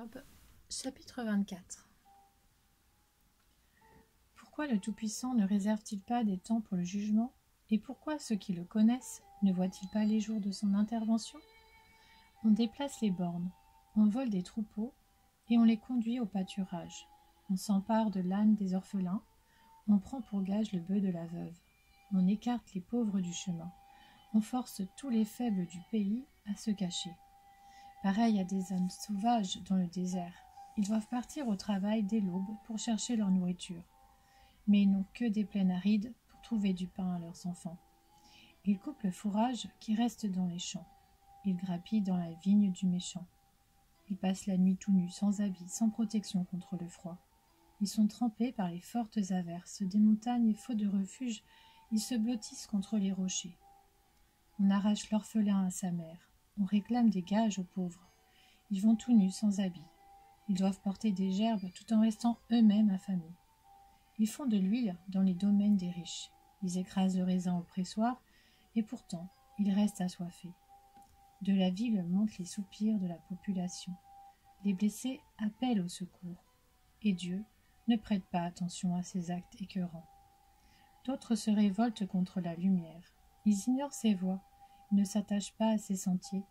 Job, chapitre 24. Pourquoi le Tout-Puissant ne réserve-t-il pas des temps pour le jugement, et pourquoi ceux qui le connaissent ne voient-ils pas les jours de son intervention? On déplace les bornes, on vole des troupeaux, et on les conduit au pâturage. On s'empare de l'âne des orphelins, on prend pour gage le bœuf de la veuve. On écarte les pauvres du chemin, on force tous les faibles du pays à se cacher. Pareil à des ânes sauvages dans le désert. Ils doivent partir au travail dès l'aube pour chercher leur nourriture. Mais ils n'ont que des plaines arides pour trouver du pain à leurs enfants. Ils coupent le fourrage qui reste dans les champs. Ils grappillent dans la vigne du méchant. Ils passent la nuit tout nus, sans habits, sans protection contre le froid. Ils sont trempés par les fortes averses des montagnes et faute de refuge, ils se blottissent contre les rochers. On arrache l'orphelin à sa mère. On réclame des gages aux pauvres. Ils vont tout nus, sans habits. Ils doivent porter des gerbes tout en restant eux-mêmes affamés. Ils font de l'huile dans les domaines des riches. Ils écrasent le raisin au pressoir, et pourtant, ils restent assoiffés. De la ville montent les soupirs de la population. Les blessés appellent au secours. Et Dieu ne prête pas attention à ces actes écœurants. D'autres se révoltent contre la lumière. Ils ignorent ses voies. Il ne s'attache pas à ses sentiers.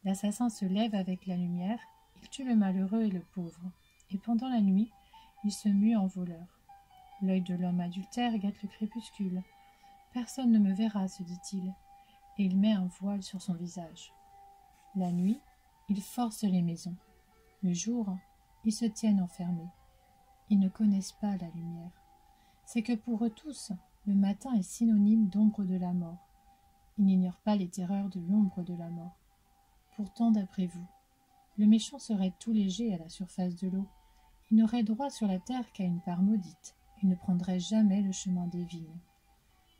L'assassin se lève avec la lumière, il tue le malheureux et le pauvre, et pendant la nuit, il se mue en voleur. L'œil de l'homme adultère gâte le crépuscule. Personne ne me verra, se dit-il, et il met un voile sur son visage. La nuit, ils forcent les maisons. Le jour, ils se tiennent enfermés. Ils ne connaissent pas la lumière. C'est que pour eux tous, le matin est synonyme d'ombre de la mort. Ils n'ignorent pas les terreurs de l'ombre de la mort. Pourtant, d'après vous, le méchant serait tout léger à la surface de l'eau. Il n'aurait droit sur la terre qu'à une part maudite, et ne prendrait jamais le chemin des vignes.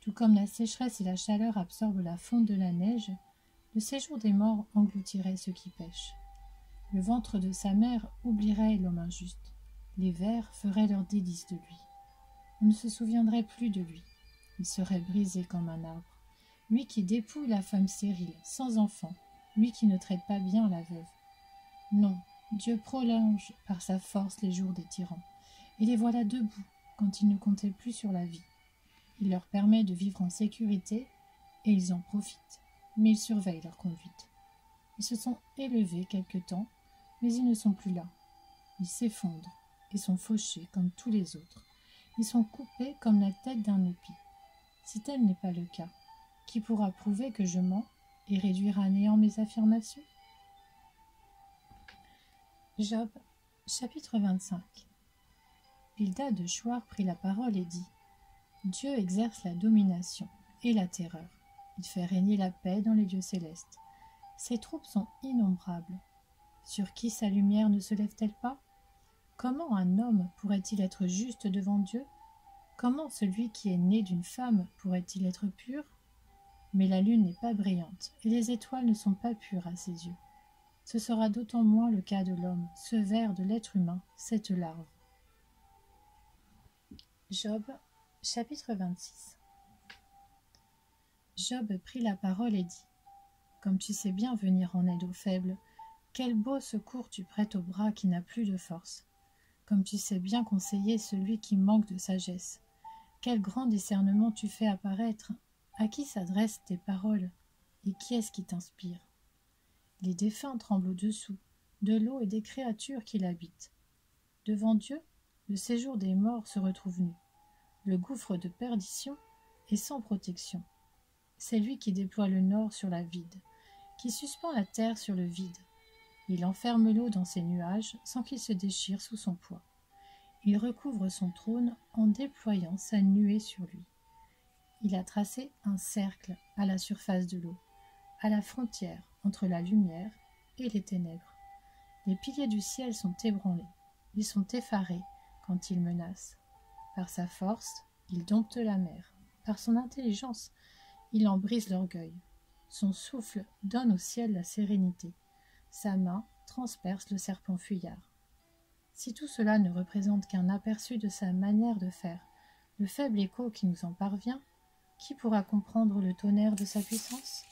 Tout comme la sécheresse et la chaleur absorbent la fonte de la neige, le séjour des morts engloutirait ceux qui pêchent. Le ventre de sa mère oublierait l'homme injuste. Les vers feraient leur délice de lui. On ne se souviendrait plus de lui. Il serait brisé comme un arbre. Lui qui dépouille la femme stérile, sans enfant, lui qui ne traite pas bien la veuve. Non, Dieu prolonge par sa force les jours des tyrans, et les voilà debout quand ils ne comptaient plus sur la vie. Il leur permet de vivre en sécurité, et ils en profitent, mais ils surveillent leur conduite. Ils se sont élevés quelque temps, mais ils ne sont plus là. Ils s'effondrent et sont fauchés comme tous les autres. Ils sont coupés comme la tête d'un épi. Si tel n'est pas le cas, qui pourra prouver que je mens et réduire à néant mes affirmations? Job, chapitre 25. Bildad de Chouar prit la parole et dit: Dieu exerce la domination et la terreur. Il fait régner la paix dans les lieux célestes. Ses troupes sont innombrables. Sur qui sa lumière ne se lève-t-elle pas? Comment un homme pourrait-il être juste devant Dieu? Comment celui qui est né d'une femme pourrait-il être pur? Mais la lune n'est pas brillante, et les étoiles ne sont pas pures à ses yeux. Ce sera d'autant moins le cas de l'homme, ce ver de l'être humain, cette larve. Job, chapitre 26. Job prit la parole et dit: Comme tu sais bien venir en aide aux faibles, quel beau secours tu prêtes au bras qui n'a plus de force. Comme tu sais bien conseiller celui qui manque de sagesse, quel grand discernement tu fais apparaître. À qui s'adressent tes paroles, et qui est-ce qui t'inspire? Les défunts tremblent au-dessous de l'eau et des créatures qui l'habitent. Devant Dieu, le séjour des morts se retrouve nu. Le gouffre de perdition est sans protection. C'est lui qui déploie le nord sur la vide, qui suspend la terre sur le vide. Il enferme l'eau dans ses nuages sans qu'il se déchire sous son poids. Il recouvre son trône en déployant sa nuée sur lui. Il a tracé un cercle à la surface de l'eau, à la frontière entre la lumière et les ténèbres. Les piliers du ciel sont ébranlés, ils sont effarés quand il menace. Par sa force, il dompte la mer. Par son intelligence, il en brise l'orgueil. Son souffle donne au ciel la sérénité. Sa main transperce le serpent fuyard. Si tout cela ne représente qu'un aperçu de sa manière de faire, le faible écho qui nous en parvient, qui pourra comprendre le tonnerre de sa puissance?